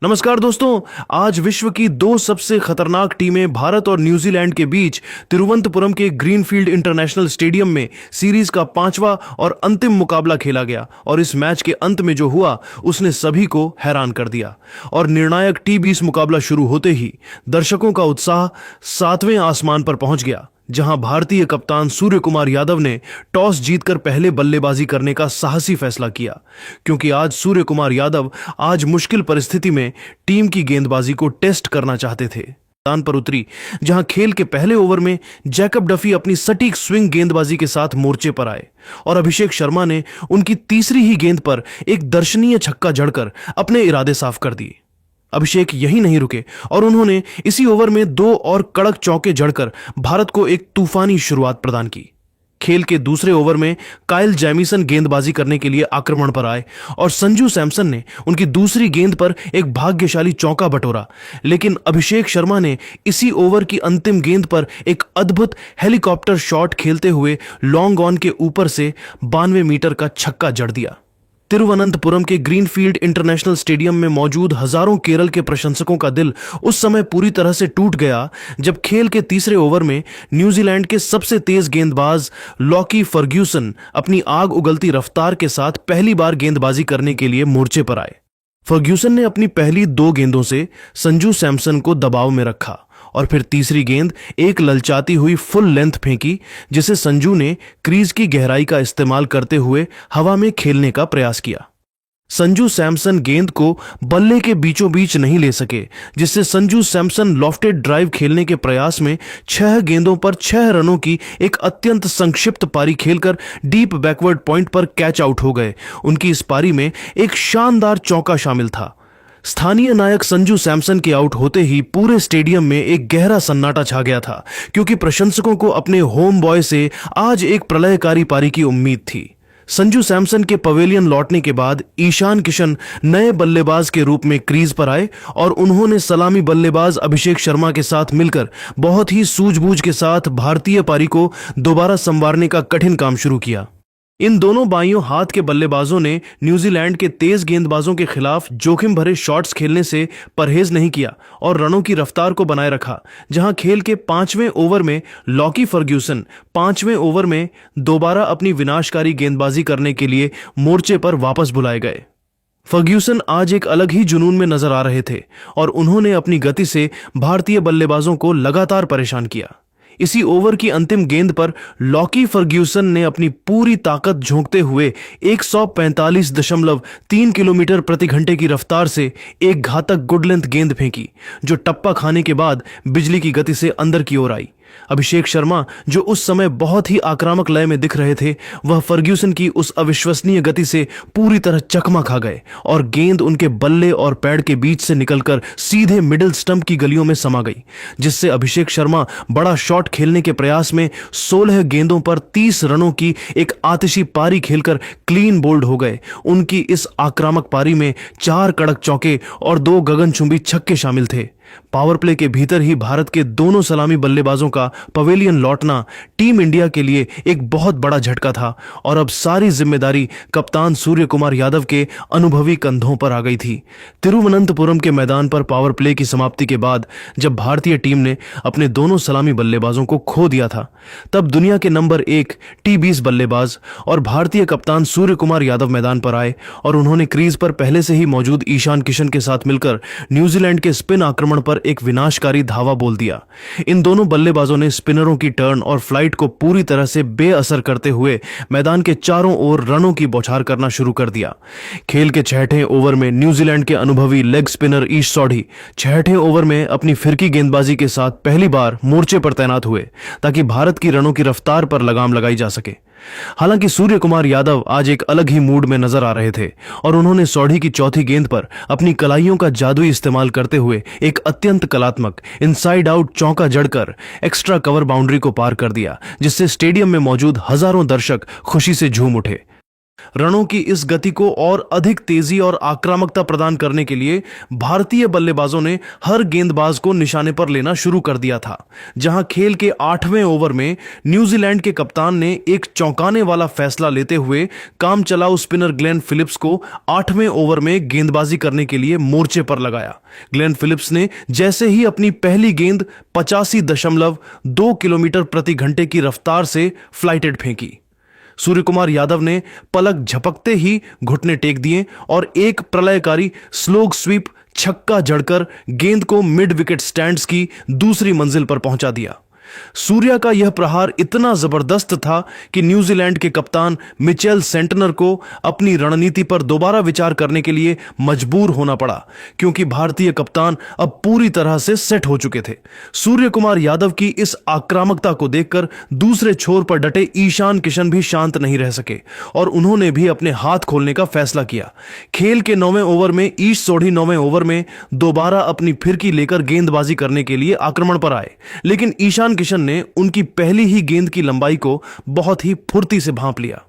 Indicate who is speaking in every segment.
Speaker 1: नमस्कार दोस्तों। आज विश्व की दो सबसे खतरनाक टीमें भारत और न्यूजीलैंड के बीच तिरुवनंतपुरम के ग्रीनफील्ड इंटरनेशनल स्टेडियम में सीरीज का पांचवा और अंतिम मुकाबला खेला गया और इस मैच के अंत में जो हुआ उसने सभी को हैरान कर दिया। और निर्णायक T20 मुकाबला शुरू होते ही दर्शकों का उत्साह सातवें आसमान पर पहुंच गया, जहां भारतीय कप्तान सूर्य कुमार यादव ने टॉस जीतकर पहले बल्लेबाजी करने का साहसी फैसला किया, क्योंकि आज सूर्य कुमार यादव आज मुश्किल परिस्थिति में टीम की गेंदबाजी को टेस्ट करना चाहते थे। मैदान पर उतरी, जहां खेल के पहले ओवर में जैकब डफी अपनी सटीक स्विंग गेंदबाजी के साथ मोर्चे पर आए और अभिषेक शर्मा ने उनकी तीसरी ही गेंद पर एक दर्शनीय छक्का जड़कर अपने इरादे साफ कर दिए। अभिषेक यहीं नहीं रुके और उन्होंने इसी ओवर में दो और कड़क चौके जड़कर भारत को एक तूफानी शुरुआत प्रदान की। खेल के दूसरे ओवर में काइल जैमिसन गेंदबाजी करने के लिए आक्रमण पर आए और संजू सैमसन ने उनकी दूसरी गेंद पर एक भाग्यशाली चौका बटोरा, लेकिन अभिषेक शर्मा ने इसी ओवर की अंतिम गेंद पर एक अद्भुत हेलीकॉप्टर शॉट खेलते हुए लॉन्ग ऑन के ऊपर से 92 मीटर का छक्का जड़ दिया। तिरुवनंतपुरम के ग्रीनफील्ड इंटरनेशनल स्टेडियम में मौजूद हजारों केरल के प्रशंसकों का दिल उस समय पूरी तरह से टूट गया जब खेल के तीसरे ओवर में न्यूजीलैंड के सबसे तेज गेंदबाज लॉकी फर्ग्यूसन अपनी आग उगलती रफ्तार के साथ पहली बार गेंदबाजी करने के लिए मोर्चे पर आए। फर्ग्यूसन ने अपनी पहली दो गेंदों से संजू सैमसन को दबाव में रखा और फिर तीसरी गेंद एक ललचाती हुई फुल लेंथ फेंकी, जिसे संजू ने क्रीज की गहराई का इस्तेमाल करते हुए हवा में खेलने का प्रयास किया। संजू सैमसन गेंद को बल्ले के बीचों बीच नहीं ले सके, जिससे संजू सैमसन लॉफ्टेड ड्राइव खेलने के प्रयास में 6 गेंदों पर 6 रनों की एक अत्यंत संक्षिप्त पारी खेलकर डीप बैकवर्ड पॉइंट पर कैच आउट हो गए। उनकी इस पारी में एक शानदार चौका शामिल था। स्थानीय नायक संजू सैमसन के आउट होते ही पूरे स्टेडियम में एक गहरा सन्नाटा छा गया था, क्योंकि प्रशंसकों को अपने होम बॉय से आज एक प्रलयकारी पारी की उम्मीद थी। संजू सैमसन के पवेलियन लौटने के बाद ईशान किशन नए बल्लेबाज के रूप में क्रीज पर आए और उन्होंने सलामी बल्लेबाज अभिषेक शर्मा के साथ मिलकर बहुत ही सूझबूझ के साथ भारतीय पारी को दोबारा संवारने का कठिन काम शुरू किया। इन दोनों बाइयों हाथ के बल्लेबाजों ने न्यूजीलैंड के तेज गेंदबाजों के खिलाफ जोखिम भरे शॉट्स खेलने से परहेज नहीं किया और रनों की रफ्तार को बनाए रखा, जहां खेल के 5वें ओवर में लॉकी फर्ग्यूसन 5वें ओवर में दोबारा अपनी विनाशकारी गेंदबाजी करने के लिए मोर्चे पर वापस बुलाए गए। फर्ग्यूसन आज एक अलग ही जुनून में नजर आ रहे थे और उन्होंने अपनी गति से भारतीय बल्लेबाजों को लगातार परेशान किया। इसी ओवर की अंतिम गेंद पर लॉकी फर्ग्यूसन ने अपनी पूरी ताकत झोंकते हुए 145.3 किलोमीटर प्रति घंटे की रफ्तार से एक घातक गुड लेंथ गेंद फेंकी, जो टप्पा खाने के बाद बिजली की गति से अंदर की ओर आई। अभिषेक शर्मा, जो उस समय बहुत ही आक्रामक लय में दिख रहे थे, वह फर्ग्यूसन की उस अविश्वसनीय गति से पूरी तरह चकमा खा गए और गेंद उनके बल्ले और पैड के बीच से निकलकर सीधे मिडिल स्टंप की गलियों में समा गई, जिससे अभिषेक शर्मा बड़ा शॉट खेलने के प्रयास में 16 गेंदों पर 30 रनों की एक आतिशी पारी खेलकर क्लीन बोल्ड हो गए। उनकी इस आक्रामक पारी में 4 कड़क चौके और 2 गगनचुंबी छक्के शामिल थे। पावर प्ले के भीतर ही भारत के दोनों सलामी बल्लेबाजों का पवेलियन लौटना टीम इंडिया के लिए एक बहुत बड़ा झटका था और अब सारी जिम्मेदारी कप्तान सूर्य कुमार यादव के अनुभवी कंधों पर आ गई थी। तिरुवनंतपुरम के मैदान पर पावर प्ले की समाप्ति के बाद जब भारतीय टीम ने अपने दोनों सलामी बल्लेबाजों को खो दिया था, तब दुनिया के नंबर 1 T20 बल्लेबाज और भारतीय कप्तान सूर्य कुमार यादव मैदान पर आए और उन्होंने क्रीज पर पहले से ही मौजूद ईशान किशन के साथ मिलकर न्यूजीलैंड के स्पिन आक्रमण पर एक विनाशकारी धावा बोल दिया। इन दोनों बल्लेबाजों ने स्पिनरों की टर्न और फ्लाइट को पूरी तरह से बेअसर करते हुए मैदान के चारों ओर रनों की बौछार करना शुरू कर दिया। खेल के 6ठे ओवर में न्यूजीलैंड के अनुभवी लेग स्पिनर ईश सौढ़ी 6ठे ओवर में अपनी फिरकी गेंदबाजी के साथ पहली बार मोर्चे पर तैनात हुए ताकि भारत की रनों की रफ्तार पर लगाम लगाई जा सके। हालांकि सूर्य कुमार यादव आज एक अलग ही मूड में नजर आ रहे थे और उन्होंने सौढ़ी की चौथी गेंद पर अपनी कलाइयों का जादुई इस्तेमाल करते हुए एक अत्यंत कलात्मक इनसाइड आउट चौका जड़कर एक्स्ट्रा कवर बाउंड्री को पार कर दिया, जिससे स्टेडियम में मौजूद हजारों दर्शक खुशी से झूम उठे। रनों की इस गति को और अधिक तेजी और आक्रामकता प्रदान करने के लिए भारतीय बल्लेबाजों ने हर गेंदबाज को निशाने पर लेना शुरू कर दिया था। जहां खेल के 8वें ओवर में न्यूजीलैंड के कप्तान ने एक चौंकाने वाला फैसला लेते हुए काम चलाऊ स्पिनर ग्लेन फिलिप्स को 8वें ओवर में गेंदबाजी करने के लिए मोर्चे पर लगाया। ग्लेन फिलिप्स ने जैसे ही अपनी पहली गेंद 85.2 किलोमीटर प्रति घंटे की रफ्तार से फ्लाइटेड फेंकी, सूर्य कुमार यादव ने पलक झपकते ही घुटने टेक दिए और एक प्रलयकारी स्लोग स्वीप छक्का जड़कर गेंद को मिड विकेट स्टैंड्स की दूसरी मंजिल पर पहुंचा दिया। सूर्या का यह प्रहार इतना जबरदस्त था कि न्यूजीलैंड के कप्तान मिचेल सेंटनर को अपनी रणनीति पर दोबारा विचार करने के लिए मजबूर होना पड़ा, क्योंकि भारतीय कप्तान अब पूरी तरह से सेट हो चुके थे। सूर्य कुमार यादव की इस आक्रामकता को देखकर दूसरे छोर पर डटे ईशान किशन भी शांत नहीं रह सके और उन्होंने भी अपने हाथ खोलने का फैसला किया। खेल के 9वें ओवर में ईश सोढ़ी 9वें ओवर में दोबारा अपनी फिरकी लेकर गेंदबाजी करने के लिए आक्रमण पर आए, लेकिन ईशान किशन ने उनकी पहली ही गेंद की लंबाई को बहुत ही फुर्ती से भांप लिया।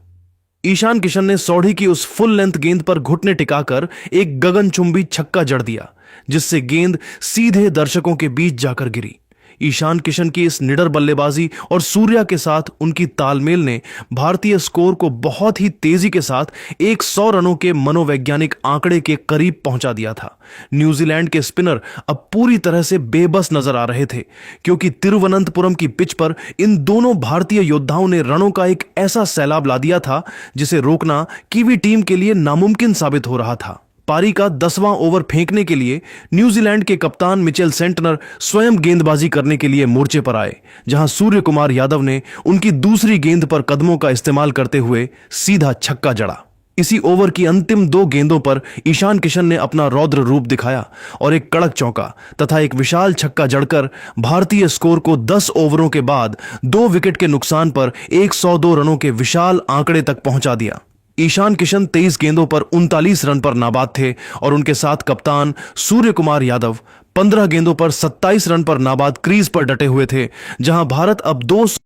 Speaker 1: ईशान किशन ने सोढ़ी की उस फुल लेंथ गेंद पर घुटने टिकाकर एक गगनचुंबी छक्का जड़ दिया, जिससे गेंद सीधे दर्शकों के बीच जाकर गिरी। ईशान किशन की इस निडर बल्लेबाजी और सूर्या के साथ उनकी तालमेल ने भारतीय स्कोर को बहुत ही तेजी के साथ 100 रनों के मनोवैज्ञानिक आंकड़े के करीब पहुंचा दिया था। न्यूजीलैंड के स्पिनर अब पूरी तरह से बेबस नजर आ रहे थे, क्योंकि तिरुवनंतपुरम की पिच पर इन दोनों भारतीय योद्धाओं ने रनों का एक ऐसा सैलाब ला दिया था जिसे रोकना कीवी टीम के लिए नामुमकिन साबित हो रहा था। पारी का 10वां ओवर फेंकने के लिए न्यूजीलैंड के कप्तान मिचेल सेंटनर स्वयं गेंदबाजी करने के लिए मोर्चे पर आए, जहां सूर्य कुमार यादव ने उनकी दूसरी गेंद पर कदमों का इस्तेमाल करते हुए सीधा छक्का जड़ा। इसी ओवर की अंतिम 2 गेंदों पर ईशान किशन ने अपना रौद्र रूप दिखाया और एक कड़क चौका तथा एक विशाल छक्का जड़कर भारतीय स्कोर को 10 ओवरों के बाद 2 विकेट के नुकसान पर 102 रनों के विशाल आंकड़े तक पहुंचा दिया। ईशान किशन 23 गेंदों पर 39 रन पर नाबाद थे और उनके साथ कप्तान सूर्य कुमार यादव 15 गेंदों पर 27 रन पर नाबाद क्रीज पर डटे हुए थे, जहां भारत अब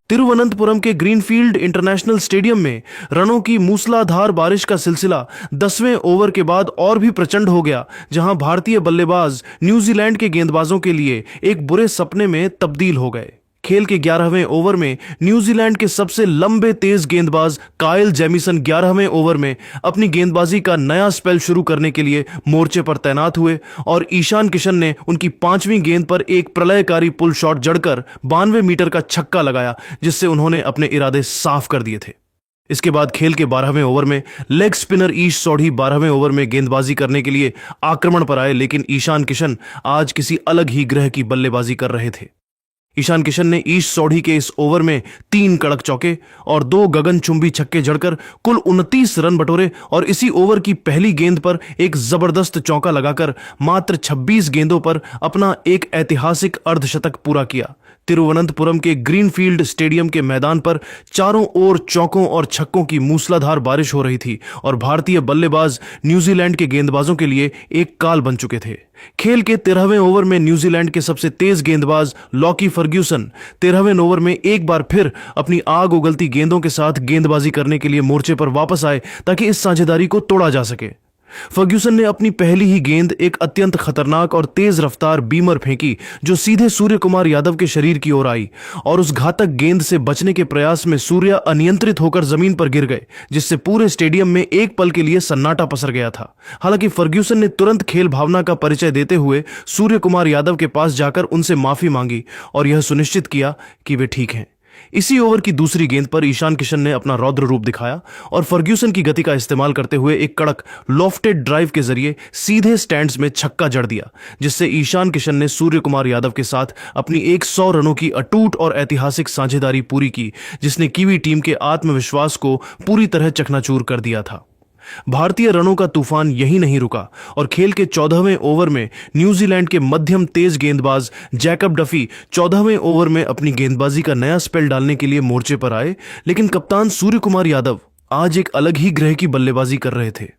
Speaker 1: तिरुवनंतपुरम के ग्रीनफील्ड इंटरनेशनल स्टेडियम में रनों की मूसलाधार बारिश का सिलसिला 10वें ओवर के बाद और भी प्रचंड हो गया, जहां भारतीय बल्लेबाज न्यूजीलैंड के गेंदबाजों के लिए एक बुरे सपने में तब्दील हो गए। खेल के 11वें ओवर में न्यूजीलैंड के सबसे लंबे तेज गेंदबाज काइल जेमिसन 11वें ओवर में अपनी गेंदबाजी का नया स्पेल शुरू करने के लिए मोर्चे पर तैनात हुए और ईशान किशन ने उनकी 5वीं गेंद पर एक प्रलयकारी पुल शॉट जड़कर 92 मीटर का छक्का लगाया, जिससे उन्होंने अपने इरादे साफ कर दिए थे। इसके बाद खेल के 12वें ओवर में लेग स्पिनर ईश सोढ़ी 12वें ओवर में गेंदबाजी करने के लिए आक्रमण पर आए, लेकिन ईशान किशन आज किसी अलग ही ग्रह की बल्लेबाजी कर रहे थे। ईशान किशन ने ईश सोढ़ी के इस ओवर में 3 कड़क चौके और 2 गगनचुंबी छक्के जड़कर कुल 29 रन बटोरे और इसी ओवर की पहली गेंद पर एक जबरदस्त चौका लगाकर मात्र 26 गेंदों पर अपना एक ऐतिहासिक अर्धशतक पूरा किया। तिरुवनंतपुरम के ग्रीनफील्ड स्टेडियम के मैदान पर चारों ओर चौकों और छक्कों की मूसलाधार बारिश हो रही थी और भारतीय बल्लेबाज न्यूजीलैंड के गेंदबाजों के लिए एक काल बन चुके थे। खेल के 13वें ओवर में न्यूजीलैंड के सबसे तेज गेंदबाज लॉकी फर्ग्यूसन 13वें ओवर में एक बार फिर अपनी आग उगलती गेंदों के साथ गेंदबाजी करने के लिए मोर्चे पर वापस आए ताकि इस साझेदारी को तोड़ा जा सके। फर्ग्यूसन ने अपनी पहली ही गेंद एक अत्यंत खतरनाक और तेज रफ्तार बीमर फेंकी, जो सीधे सूर्य कुमार यादव के शरीर की ओर आई और उस घातक गेंद से बचने के प्रयास में सूर्या अनियंत्रित होकर जमीन पर गिर गए, जिससे पूरे स्टेडियम में एक पल के लिए सन्नाटा पसर गया था। हालांकि फर्ग्यूसन ने तुरंत खेल भावना का परिचय देते हुए सूर्य कुमार यादव के पास जाकर उनसे माफी मांगी और यह सुनिश्चित किया कि वे ठीक हैं। इसी ओवर की दूसरी गेंद पर ईशान किशन ने अपना रौद्र रूप दिखाया और फर्ग्यूसन की गति का इस्तेमाल करते हुए एक कड़क लॉफ्टेड ड्राइव के जरिए सीधे स्टैंड्स में छक्का जड़ दिया, जिससे ईशान किशन ने सूर्य कुमार यादव के साथ अपनी 100 रनों की अटूट और ऐतिहासिक साझेदारी पूरी की, जिसने कीवी टीम के आत्मविश्वास को पूरी तरह चकनाचूर कर दिया था। भारतीय रनों का तूफान यही नहीं रुका और खेल के 14वें ओवर में न्यूजीलैंड के मध्यम तेज गेंदबाज जैकब डफी 14वें ओवर में अपनी गेंदबाजी का नया स्पेल डालने के लिए मोर्चे पर आए, लेकिन कप्तान सूर्य कुमार यादव आज एक अलग ही ग्रह की बल्लेबाजी कर रहे थे।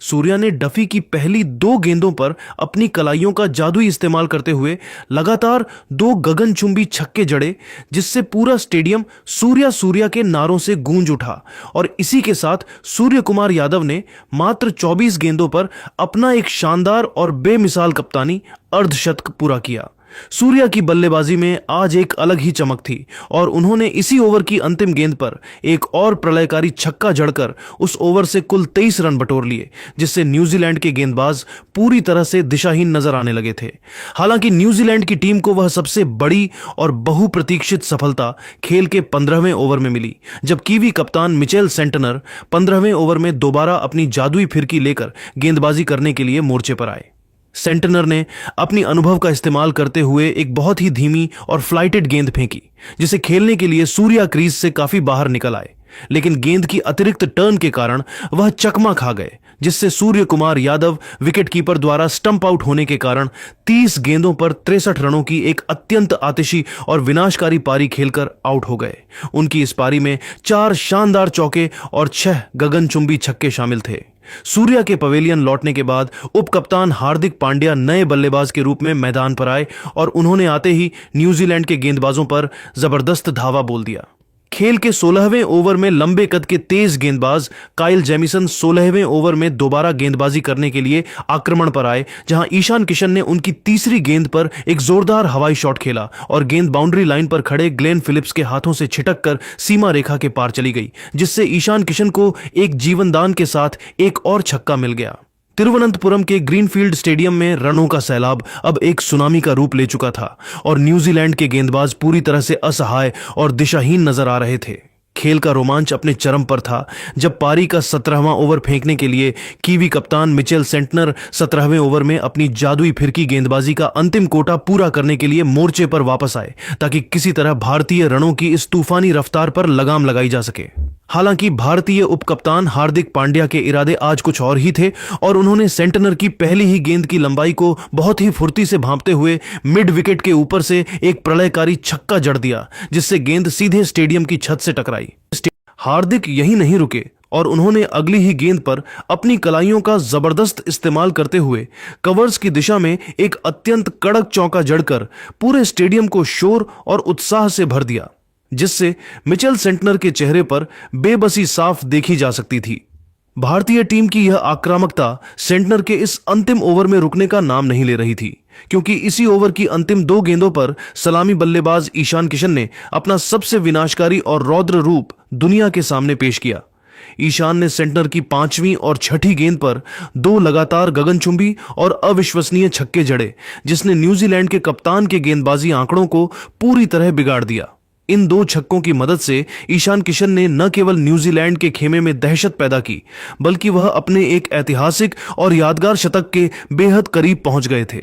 Speaker 1: सूर्या ने डफी की पहली 2 गेंदों पर अपनी कलाइयों का जादुई इस्तेमाल करते हुए लगातार 2 गगनचुंबी छक्के जड़े, जिससे पूरा स्टेडियम सूर्या सूर्या के नारों से गूंज उठा। और इसी के साथ सूर्य कुमार यादव ने मात्र 24 गेंदों पर अपना एक शानदार और बेमिसाल कप्तानी अर्धशतक पूरा किया। सूर्या की बल्लेबाजी में आज एक अलग ही चमक थी और उन्होंने इसी ओवर की अंतिम गेंद पर एक और प्रलयकारी छक्का जड़कर उस ओवर से कुल 23 रन बटोर लिए, जिससे न्यूजीलैंड के गेंदबाज पूरी तरह से दिशाहीन नजर आने लगे थे। हालांकि न्यूजीलैंड की टीम को वह सबसे बड़ी और बहुप्रतीक्षित सफलता खेल के 15वें ओवर में मिली, जब कीवी कप्तान मिचेल सेंटनर 15वें ओवर में दोबारा अपनी जादुई फिरकी लेकर गेंदबाजी करने के लिए मोर्चे पर आए। सेंटनर ने अपनी अनुभव का इस्तेमाल करते हुए एक बहुत ही धीमी और फ्लाइटेड गेंद फेंकी, जिसे खेलने के लिए सूर्या क्रीज से काफी बाहर निकल आए, लेकिन गेंद की अतिरिक्त टर्न के कारण वह चकमा खा गए, जिससे सूर्य कुमार यादव विकेटकीपर द्वारा स्टंप आउट होने के कारण 30 गेंदों पर 63 रनों की एक अत्यंत आतिशी और विनाशकारी पारी खेलकर आउट हो गए। उनकी इस पारी में 4 शानदार चौके और 6 गगनचुंबी छक्के शामिल थे। सूर्या के पवेलियन लौटने के बाद उप कप्तान हार्दिक पांड्या नए बल्लेबाज के रूप में मैदान पर आए और उन्होंने आते ही न्यूजीलैंड के गेंदबाजों पर जबरदस्त धावा बोल दिया। खेल के 16वें ओवर में लंबे कद के तेज गेंदबाज काइल जेमिसन 16वें ओवर में दोबारा गेंदबाजी करने के लिए आक्रमण पर आए, जहां ईशान किशन ने उनकी तीसरी गेंद पर एक जोरदार हवाई शॉट खेला और गेंद बाउंड्री लाइन पर खड़े ग्लेन फिलिप्स के हाथों से छिटककर सीमा रेखा के पार चली गई, जिससे ईशान किशन को एक जीवनदान के साथ एक और छक्का मिल गया। तिरुवनंतपुरम के ग्रीनफील्ड स्टेडियम में रनों का सैलाब अब एक सुनामी का रूप ले चुका था और न्यूजीलैंड के गेंदबाज पूरी तरह से असहाय और दिशाहीन नजर आ रहे थे। खेल का रोमांच अपने चरम पर था जब पारी का 17वां ओवर फेंकने के लिए कीवी कप्तान मिचेल सेंटनर 17वें ओवर में अपनी जादुई फिरकी गेंदबाजी का अंतिम कोटा पूरा करने के लिए मोर्चे पर वापस आए, ताकि किसी तरह भारतीय रनों की इस तूफानी रफ्तार पर लगाम लगाई जा सके। हालांकि भारतीय उपकप्तान हार्दिक पांड्या के इरादे आज कुछ और ही थे और उन्होंने सेंटनर की पहली ही गेंद की लंबाई को बहुत ही फुर्ती से भांपते हुए मिड विकेट के ऊपर से एक प्रलयकारी छक्का जड़ दिया, जिससे गेंद सीधे स्टेडियम की छत से टकराई। हार्दिक यही नहीं रुके और उन्होंने अगली ही गेंद पर अपनी कलाइयों का जबरदस्त इस्तेमाल करते हुए कवर्स की दिशा में एक अत्यंत कड़क चौका जड़कर पूरे स्टेडियम को शोर और उत्साह से भर दिया, जिससे मिचेल सेंटनर के चेहरे पर बेबसी साफ देखी जा सकती थी। भारतीय टीम की यह आक्रामकता सेंटनर के इस अंतिम ओवर में रुकने का नाम नहीं ले रही थी, क्योंकि इसी ओवर की अंतिम 2 गेंदों पर सलामी बल्लेबाज ईशान किशन ने अपना सबसे विनाशकारी और रौद्र रूप दुनिया के सामने पेश किया। ईशान ने सेंटनर की 5वीं और 6ठी गेंद पर 2 लगातार गगनचुंबी और अविश्वसनीय छक्के जड़े, जिसने न्यूजीलैंड के कप्तान के गेंदबाजी आंकड़ों को पूरी तरह बिगाड़ दिया। इन 2 छक्कों की मदद से ईशान किशन ने न केवल न्यूजीलैंड के खेमे में दहशत पैदा की, बल्कि वह अपने एक ऐतिहासिक और यादगार शतक के बेहद करीब पहुंच गए थे।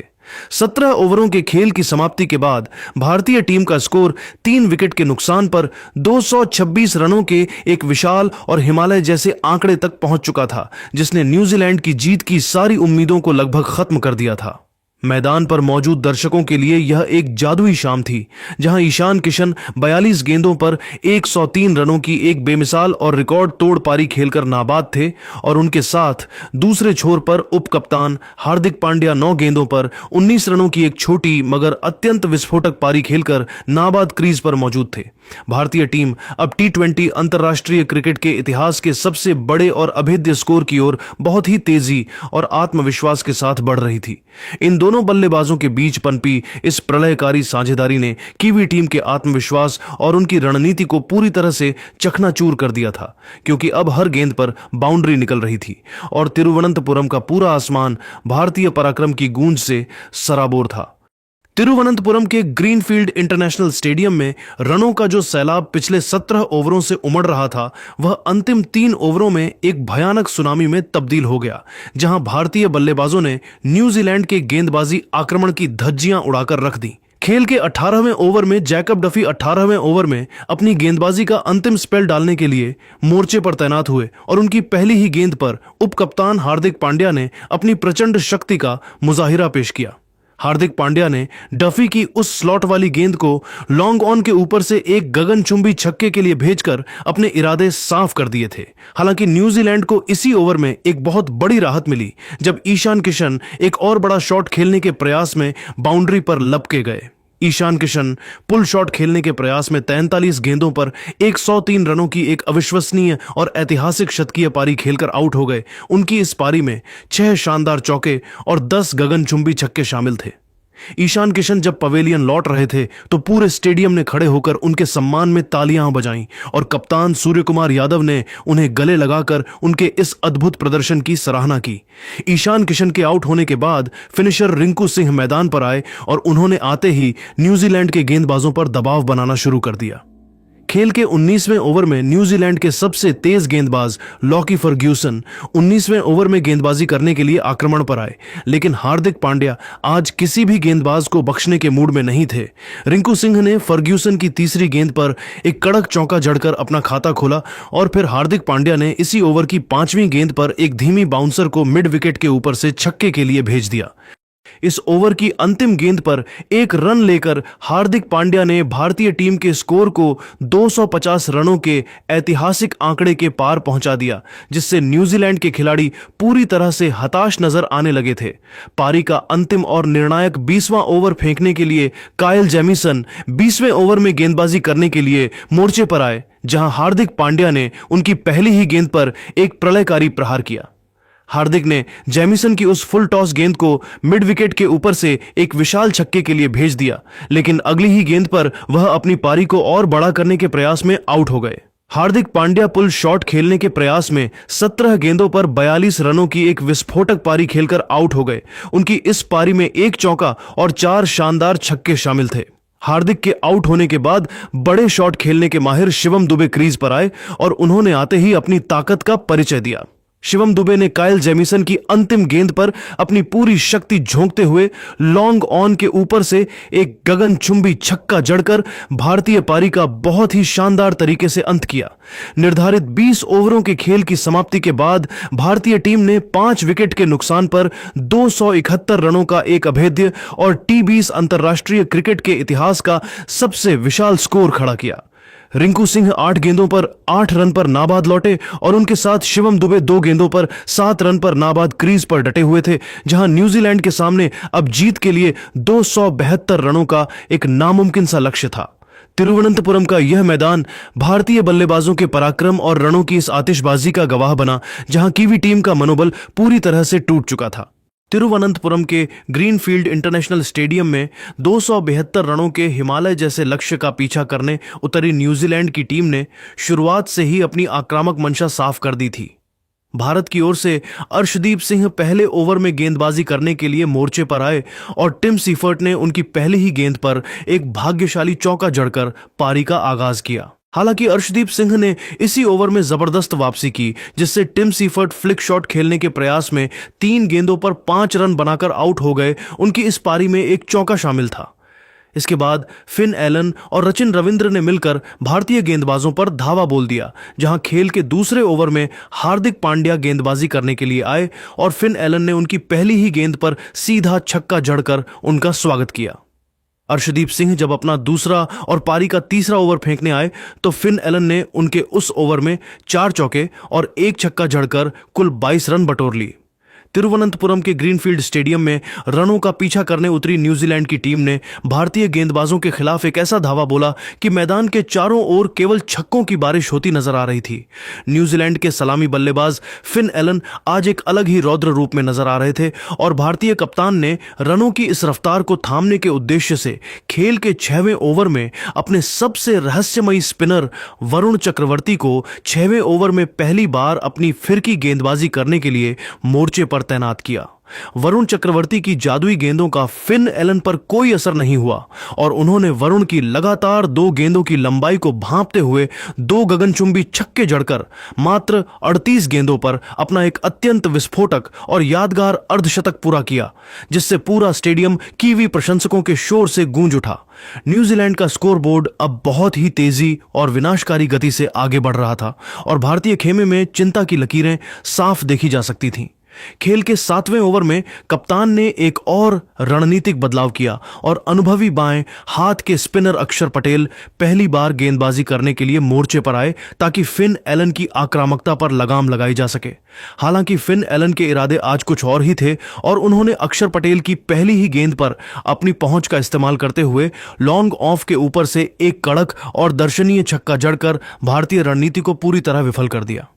Speaker 1: 17 ओवरों के खेल की समाप्ति के बाद भारतीय टीम का स्कोर 3 विकेट के नुकसान पर 226 रनों के एक विशाल और हिमालय जैसे आंकड़े तक पहुंच चुका था, जिसने न्यूजीलैंड की जीत की सारी उम्मीदों को लगभग खत्म कर दिया था। मैदान पर मौजूद दर्शकों के लिए यह एक जादुई शाम थी, जहां ईशान किशन 42 गेंदों पर 103 रनों की एक बेमिसाल और रिकॉर्ड तोड़ पारी खेलकर नाबाद थे और उनके साथ दूसरे छोर पर उप कप्तान हार्दिक पांड्या 9 गेंदों पर 19 रनों की एक छोटी मगर अत्यंत विस्फोटक पारी खेलकर नाबाद क्रीज पर मौजूद थे। भारतीय टीम अब T20 अंतर्राष्ट्रीय क्रिकेट के इतिहास के सबसे बड़े और अभेद्य स्कोर की ओर बहुत ही तेजी और आत्मविश्वास के साथ बढ़ रही थी। इन दोनों बल्लेबाजों के बीच पनपी इस प्रलयकारी साझेदारी ने कीवी टीम के आत्मविश्वास और उनकी रणनीति को पूरी तरह से चकनाचूर कर दिया था, क्योंकि अब हर गेंद पर बाउंड्री निकल रही थी और तिरुवनंतपुरम का पूरा आसमान भारतीय पराक्रम की गूंज से सराबोर था। तिरुवनंतपुरम के ग्रीनफील्ड इंटरनेशनल स्टेडियम में रनों का जो सैलाब पिछले 17 ओवरों से उमड़ रहा था, वह अंतिम 3 ओवरों में एक भयानक सुनामी में तब्दील हो गया, जहां भारतीय बल्लेबाजों ने न्यूजीलैंड के गेंदबाजी आक्रमण की धज्जियां उड़ाकर रख दी। खेल के 18वें ओवर में जैकब डफी 18वें ओवर में अपनी गेंदबाजी का अंतिम स्पेल डालने के लिए मोर्चे पर तैनात हुए और उनकी पहली ही गेंद पर उप कप्तान हार्दिक पांड्या ने अपनी प्रचंड शक्ति का मुजाहिरा पेश किया। हार्दिक पांड्या ने डफी की उस स्लॉट वाली गेंद को लॉन्ग ऑन के ऊपर से एक गगनचुंबी छक्के के लिए भेजकर अपने इरादे साफ कर दिए थे। हालांकि न्यूजीलैंड को इसी ओवर में एक बहुत बड़ी राहत मिली जब ईशान किशन एक और बड़ा शॉट खेलने के प्रयास में बाउंड्री पर लपके गए। ईशान किशन पुल शॉट खेलने के प्रयास में 43 गेंदों पर 103 रनों की एक अविश्वसनीय और ऐतिहासिक शतकीय पारी खेलकर आउट हो गए। उनकी इस पारी में 6 शानदार चौके और 10 गगनचुंबी छक्के शामिल थे। ईशान किशन जब पवेलियन लौट रहे थे तो पूरे स्टेडियम ने खड़े होकर उनके सम्मान में तालियां बजाईं और कप्तान सूर्य कुमार यादव ने उन्हें गले लगाकर उनके इस अद्भुत प्रदर्शन की सराहना की। ईशान किशन के आउट होने के बाद फिनिशर रिंकू सिंह मैदान पर आए और उन्होंने आते ही न्यूजीलैंड के गेंदबाजों पर दबाव बनाना शुरू कर दिया। खेल के 19वें ओवर में न्यूजीलैंड के सबसे तेज गेंदबाज लॉकी फर्ग्यूसन 19वें ओवर में गेंदबाजी करने के लिए आक्रमण पर आए, लेकिन हार्दिक पांड्या आज किसी भी गेंदबाज को बख्शने के मूड में नहीं थे। रिंकू सिंह ने फर्ग्यूसन की तीसरी गेंद पर एक कड़क चौका जड़कर अपना खाता खोला और फिर हार्दिक पांड्या ने इसी ओवर की 5वीं गेंद पर एक धीमी बाउंसर को मिड विकेट के ऊपर से छक्के के लिए भेज दिया। इस ओवर की अंतिम गेंद पर एक रन लेकर हार्दिक पांड्या ने भारतीय टीम के स्कोर को 250 रनों के ऐतिहासिक आंकड़े के पार पहुंचा दिया, जिससे न्यूजीलैंड के खिलाड़ी पूरी तरह से हताश नजर आने लगे थे। पारी का अंतिम और निर्णायक 20वां ओवर फेंकने के लिए कायल जेमिसन 20वें ओवर में गेंदबाजी करने के लिए मोर्चे पर आए, जहां हार्दिक पांड्या ने उनकी पहली ही गेंद पर एक प्रलयकारी प्रहार किया। हार्दिक ने जेमिसन की उस फुल टॉस गेंद को मिड विकेट के ऊपर से एक विशाल छक्के के लिए भेज दिया, लेकिन अगली ही गेंद पर वह अपनी पारी को और बड़ा करने के प्रयास में आउट हो गए। हार्दिक पांड्या पुल शॉट खेलने के प्रयास में 17 गेंदों पर 42 रनों की एक विस्फोटक पारी खेलकर आउट हो गए। उनकी इस पारी में एक चौका और 4 शानदार छक्के शामिल थे। हार्दिक के आउट होने के बाद बड़े शॉट खेलने के माहिर शिवम दुबे क्रीज पर आए और उन्होंने आते ही अपनी ताकत का परिचय दिया। शिवम दुबे ने कायल जेमिसन की अंतिम गेंद पर अपनी पूरी शक्ति झोंकते हुए लॉन्ग ऑन के ऊपर से एक गगनचुंबी छक्का जड़कर भारतीय पारी का बहुत ही शानदार तरीके से अंत किया। निर्धारित 20 ओवरों के खेल की समाप्ति के बाद भारतीय टीम ने 5 विकेट के नुकसान पर 271 रनों का एक अभेद्य और T20 अंतर्राष्ट्रीय क्रिकेट के इतिहास का सबसे विशाल स्कोर खड़ा किया। रिंकू सिंह 8 गेंदों पर 8 रन पर नाबाद लौटे और उनके साथ शिवम दुबे 2 गेंदों पर 7 रन पर नाबाद क्रीज पर डटे हुए थे, जहां न्यूजीलैंड के सामने अब जीत के लिए 272 रनों का एक नामुमकिन सा लक्ष्य था। तिरुवनंतपुरम का यह मैदान भारतीय बल्लेबाजों के पराक्रम और रनों की इस आतिशबाजी का गवाह बना, जहां कीवी टीम का मनोबल पूरी तरह से टूट चुका था। तिरुवनंतपुरम के ग्रीनफील्ड इंटरनेशनल स्टेडियम में 272 रनों के हिमालय जैसे लक्ष्य का पीछा करने उतरी न्यूजीलैंड की टीम ने शुरुआत से ही अपनी आक्रामक मंशा साफ कर दी थी। भारत की ओर से अर्शदीप सिंह पहले ओवर में गेंदबाजी करने के लिए मोर्चे पर आए और टिम सीफर्ट ने उनकी पहली ही गेंद पर एक भाग्यशाली चौका जड़कर पारी का आगाज किया। हालांकि अर्शदीप सिंह ने इसी ओवर में जबरदस्त वापसी की, जिससे टिम सीफर्ट फ्लिक शॉट खेलने के प्रयास में 3 गेंदों पर 5 रन बनाकर आउट हो गए। उनकी इस पारी में एक चौका शामिल था। इसके बाद फिन एलन और रचिन रविंद्र ने मिलकर भारतीय गेंदबाजों पर धावा बोल दिया, जहां खेल के दूसरे ओवर में हार्दिक पांड्या गेंदबाजी करने के लिए आए और फिन एलन ने उनकी पहली ही गेंद पर सीधा छक्का जड़कर उनका स्वागत किया। अर्शदीप सिंह जब अपना दूसरा और पारी का तीसरा ओवर फेंकने आए तो फिन एलन ने उनके उस ओवर में 4 चौके और 1 छक्का जड़कर कुल 22 रन बटोर ली। तिरुवनंतपुरम के ग्रीनफील्ड स्टेडियम में रनों का पीछा करने उतरी न्यूजीलैंड की टीम ने भारतीय गेंदबाजों के खिलाफ एक ऐसा धावा बोला कि मैदान के चारों ओर केवल छक्कों की बारिश होती नजर आ रही थी। न्यूजीलैंड के सलामी बल्लेबाज फिन एलन आज एक अलग ही रौद्र रूप में नजर आ रहे थे और भारतीय कप्तान ने रनों की इस रफ्तार को थामने के उद्देश्य से खेल के 6वें ओवर में अपने सबसे रहस्यमयी स्पिनर वरुण चक्रवर्ती को 6वें ओवर में पहली बार अपनी फिरकी गेंदबाजी करने के लिए मोर्चे पर तैनात किया। वरुण चक्रवर्ती की जादुई गेंदों का फिन एलन पर कोई असर नहीं हुआ और उन्होंने वरुण की लगातार 2 गेंदों की लंबाई को भांपते हुए 2 गगनचुंबी छक्के जड़कर मात्र 38 गेंदों पर अपना एक अत्यंत विस्फोटक और यादगार अर्धशतक पूरा किया, जिससे पूरा स्टेडियम कीवी प्रशंसकों के शोर से गूंज उठा। न्यूजीलैंड का स्कोरबोर्ड अब बहुत ही तेजी और विनाशकारी गति से आगे बढ़ रहा था और भारतीय खेमे में चिंता की लकीरें साफ देखी जा सकती थीं। खेल के 7वें ओवर में कप्तान ने एक और रणनीतिक बदलाव किया और अनुभवी बाएं हाथ के स्पिनर अक्षर पटेल पहली बार गेंदबाजी करने के लिए मोर्चे पर आए ताकि फिन एलन की आक्रामकता पर लगाम लगाई जा सके। हालांकि फिन एलन के इरादे आज कुछ और ही थे और उन्होंने अक्षर पटेल की पहली ही गेंद पर अपनी पहुंच का इस्तेमाल करते हुए लॉन्ग ऑफ के ऊपर से एक कड़क और दर्शनीय छक्का जड़कर भारतीय रणनीति को पूरी तरह विफल कर दिया।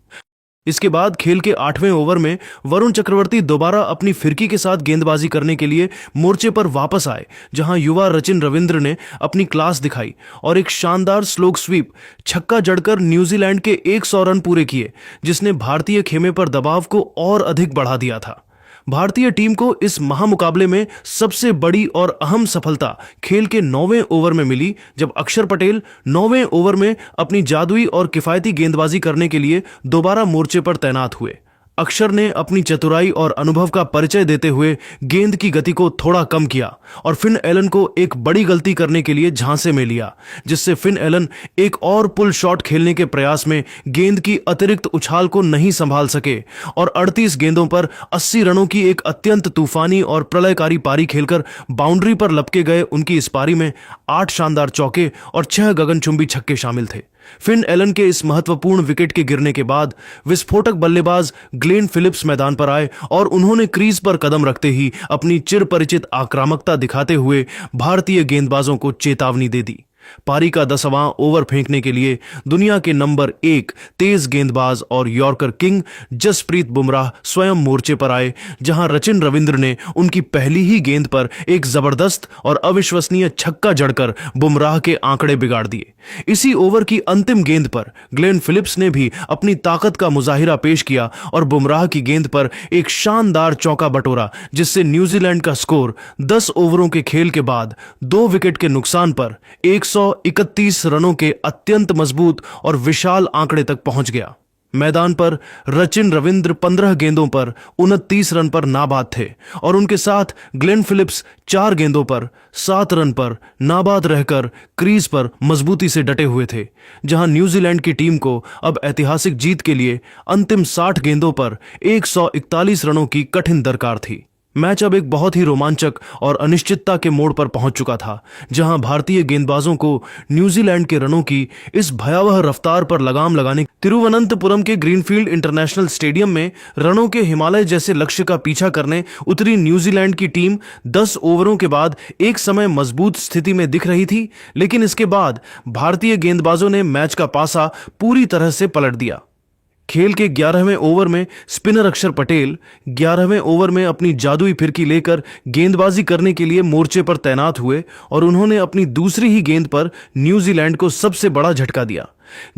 Speaker 1: इसके बाद खेल के 8वें ओवर में वरुण चक्रवर्ती दोबारा अपनी फिरकी के साथ गेंदबाजी करने के लिए मोर्चे पर वापस आए, जहां युवा रचिन रविंद्र ने अपनी क्लास दिखाई और एक शानदार स्लोक स्वीप छक्का जड़कर न्यूजीलैंड के 100 रन पूरे किए, जिसने भारतीय खेमे पर दबाव को और अधिक बढ़ा दिया था। भारतीय टीम को इस महामुकाबले में सबसे बड़ी और अहम सफलता खेल के 9वें ओवर में मिली, जब अक्षर पटेल 9वें ओवर में अपनी जादुई और किफायती गेंदबाजी करने के लिए दोबारा मोर्चे पर तैनात हुए। अक्षर ने अपनी चतुराई और अनुभव का परिचय देते हुए गेंद की गति को थोड़ा कम किया और फिन एलन को एक बड़ी गलती करने के लिए झांसे में लिया, जिससे फिन एलन एक और पुल शॉट खेलने के प्रयास में गेंद की अतिरिक्त उछाल को नहीं संभाल सके और 38 गेंदों पर 80 रनों की एक अत्यंत तूफानी और प्रलयकारी पारी खेलकर बाउंड्री पर लपके गए। उनकी इस पारी में 8 शानदार चौके और 6 गगनचुंबी छक्के शामिल थे। फिन एलन के इस महत्वपूर्ण विकेट के गिरने के बाद विस्फोटक बल्लेबाज ग्लेन फिलिप्स मैदान पर आए और उन्होंने क्रीज पर कदम रखते ही अपनी चिरपरिचित आक्रामकता दिखाते हुए भारतीय गेंदबाजों को चेतावनी दे दी। पारी का 10वां ओवर फेंकने के लिए दुनिया के नंबर 1 तेज गेंदबाज और यॉर्कर किंग जसप्रीत बुमराह स्वयं मोर्चे पर आए, जहां रचिन रविंद्र ने उनकी पहली ही गेंद पर एक जबरदस्त और अविश्वसनीय छक्का जड़कर बुमराह के आंकड़े बिगाड़ दिए। इसी ओवर की अंतिम गेंद पर ग्लेन फिलिप्स ने भी अपनी ताकत का मुजाहिरा पेश किया और बुमराह की गेंद पर एक शानदार चौका बटोरा, जिससे न्यूजीलैंड का स्कोर 10 ओवरों के खेल के बाद 2 विकेट के नुकसान पर 131 रनों के अत्यंत मजबूत और विशाल आंकड़े तक पहुंच गया। मैदान पर रचिन रविंद्र 15 गेंदों पर 29 रन पर नाबाद थे और उनके साथ ग्लेन फिलिप्स 4 गेंदों पर 7 रन पर नाबाद रहकर क्रीज पर मजबूती से डटे हुए थे, जहां न्यूजीलैंड की टीम को अब ऐतिहासिक जीत के लिए अंतिम 60 गेंदों पर 141 रनों की कठिन दरकार थी। मैच अब एक बहुत ही रोमांचक और अनिश्चितता के मोड़ पर पहुंच चुका था, जहां भारतीय गेंदबाजों को न्यूजीलैंड के रनों की इस भयावह रफ्तार पर लगाम लगाने तिरुवनंतपुरम के ग्रीनफील्ड इंटरनेशनल स्टेडियम में रनों के हिमालय जैसे लक्ष्य का पीछा करने उतरी न्यूजीलैंड की टीम 10 ओवरों के बाद एक समय मजबूत स्थिति में दिख रही थी, लेकिन इसके बाद भारतीय गेंदबाजों ने मैच का पासा पूरी तरह से पलट दिया। खेल के 11वें ओवर में स्पिनर अक्षर पटेल 11वें ओवर में अपनी जादुई फिरकी लेकर गेंदबाजी करने के लिए मोर्चे पर तैनात हुए और उन्होंने अपनी दूसरी ही गेंद पर न्यूजीलैंड को सबसे बड़ा झटका दिया।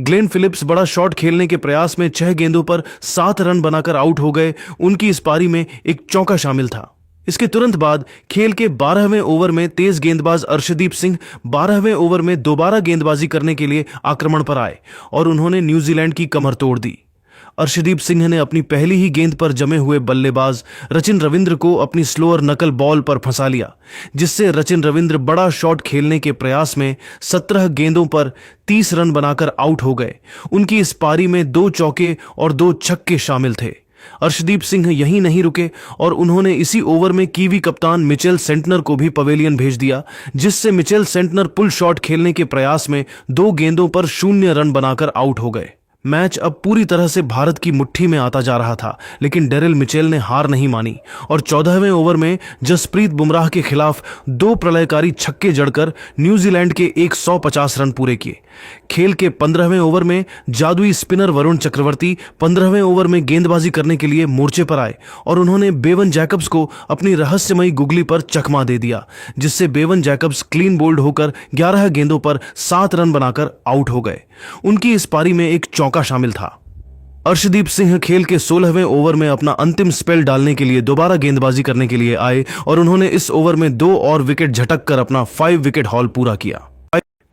Speaker 1: ग्लेन फिलिप्स बड़ा शॉट खेलने के प्रयास में 6 गेंदों पर 7 रन बनाकर आउट हो गए। उनकी इस पारी में एक चौका शामिल था। इसके तुरंत बाद खेल के 12वें ओवर में तेज गेंदबाज अर्शदीप सिंह 12वें ओवर में दोबारा गेंदबाजी करने के लिए आक्रमण पर आए और उन्होंने न्यूजीलैंड की कमर तोड़ दी। अर्शदीप सिंह ने अपनी पहली ही गेंद पर जमे हुए बल्लेबाज रचिन रविंद्र को अपनी स्लोअर नकल बॉल पर फंसा लिया, जिससे रचिन रविंद्र बड़ा शॉट खेलने के प्रयास में 17 गेंदों पर 30 रन बनाकर आउट हो गए। उनकी इस पारी में 2 चौके और 2 छक्के शामिल थे। अर्शदीप सिंह यहीं नहीं रुके और उन्होंने इसी ओवर में कीवी कप्तान मिचेल सेंटनर को भी पवेलियन भेज दिया, जिससे मिचेल सेंटनर पुल शॉट खेलने के प्रयास में 2 गेंदों पर 0 रन बनाकर आउट हो गए। मैच अब पूरी तरह से भारत की मुट्ठी में आता जा रहा था, लेकिन डेरिल मिचेल ने हार नहीं मानी और 14वें ओवर में जसप्रीत बुमराह के खिलाफ 2 प्रलयकारी छक्के जड़कर न्यूजीलैंड के 150 रन पूरे किए। खेल के 15वें ओवर में जादुई स्पिनर वरुण चक्रवर्ती 15वें ओवर में गेंदबाजी करने के लिए मोर्चे पर आए और उन्होंने बेवन जैकब्स को अपनी रहस्यमयी गुगली पर चकमा दे दिया, जिससे बेवन जैकब्स क्लीन बोल्ड होकर 11 गेंदों पर 7 रन बनाकर आउट हो गए। उनकी इस पारी में एक चौका शामिल था। अर्शदीप सिंह खेल के 16वें ओवर में अपना अंतिम स्पेल डालने के लिए दोबारा गेंदबाजी करने के लिए आए और उन्होंने इस ओवर में 2 और विकेट झटक कर अपना 5 विकेट हॉल पूरा किया।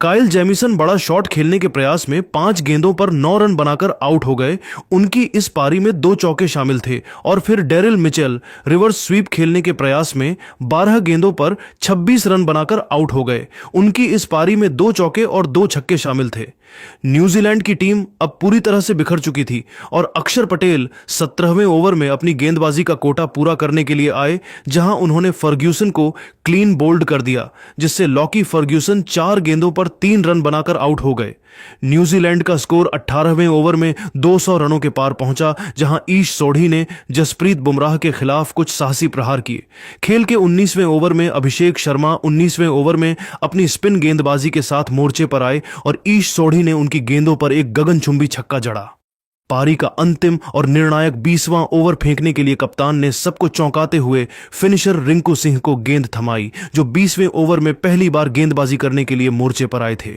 Speaker 1: काइल जेमिसन बड़ा शॉट खेलने के प्रयास में 5 गेंदों पर 9 रन बनाकर आउट हो गए। उनकी इस पारी में 2 चौके शामिल थे। और फिर डेरिल मिचेल रिवर्स स्वीप खेलने के प्रयास में 12 गेंदों पर 26 रन बनाकर आउट हो गए। उनकी इस पारी में 2 चौके और 2 छक्के शामिल थे। न्यूजीलैंड की टीम अब पूरी तरह से बिखर चुकी थी और अक्षर पटेल 17वें ओवर में अपनी गेंदबाजी का कोटा पूरा करने के लिए आए, जहां उन्होंने फर्ग्यूसन को क्लीन बोल्ड कर दिया, जिससे लॉकी फर्ग्यूसन 4 गेंदों पर 3 रन बनाकर आउट हो गए। न्यूजीलैंड का स्कोर 18वें ओवर में 200 रनों के पार पहुंचा, जहां ईश सोढ़ी ने जसप्रीत बुमराह के खिलाफ कुछ साहसी प्रहार किए। खेल के 19वें ओवर में अभिषेक शर्मा 19वें ओवर में अपनी स्पिन गेंदबाजी के साथ मोर्चे पर आए और ईश सोढ़ी ने उनकी गेंदों पर एक गगनचुंबी छक्का जड़ा। पारी का अंतिम और निर्णायक 20वां ओवर फेंकने के लिए कप्तान ने सबको चौंकाते हुए फिनिशर रिंकू सिंह को गेंद थमाई, जो 20वें ओवर में पहली बार गेंदबाजी करने के लिए मोर्चे पर आए थे।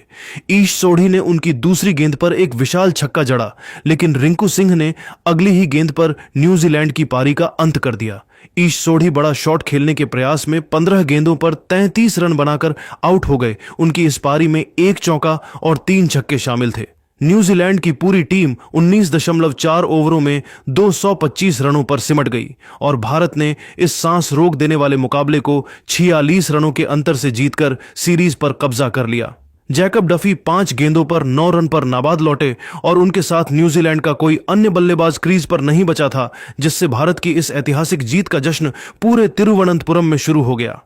Speaker 1: ईश सोढ़ी ने उनकी दूसरी गेंद पर एक विशाल छक्का जड़ा, लेकिन रिंकू सिंह ने अगली ही गेंद पर न्यूजीलैंड की पारी का अंत कर दिया। ईश सोढ़ी बड़ा शॉट खेलने के प्रयास में 15 गेंदों पर 33 रन बनाकर आउट हो गए। उनकी इस पारी में 1 चौका और 3 छक्के शामिल थे। न्यूजीलैंड की पूरी टीम 19.4 ओवरों में 225 रनों पर सिमट गई और भारत ने इस सांस रोक देने वाले मुकाबले को 46 रनों के अंतर से जीतकर सीरीज पर कब्जा कर लिया। जैकब डफी 5 गेंदों पर 9 रन पर नाबाद लौटे और उनके साथ न्यूजीलैंड का कोई अन्य बल्लेबाज क्रीज पर नहीं बचा था, जिससे भारत की इस ऐतिहासिक जीत का जश्न पूरे तिरुवनंतपुरम में शुरू हो गया।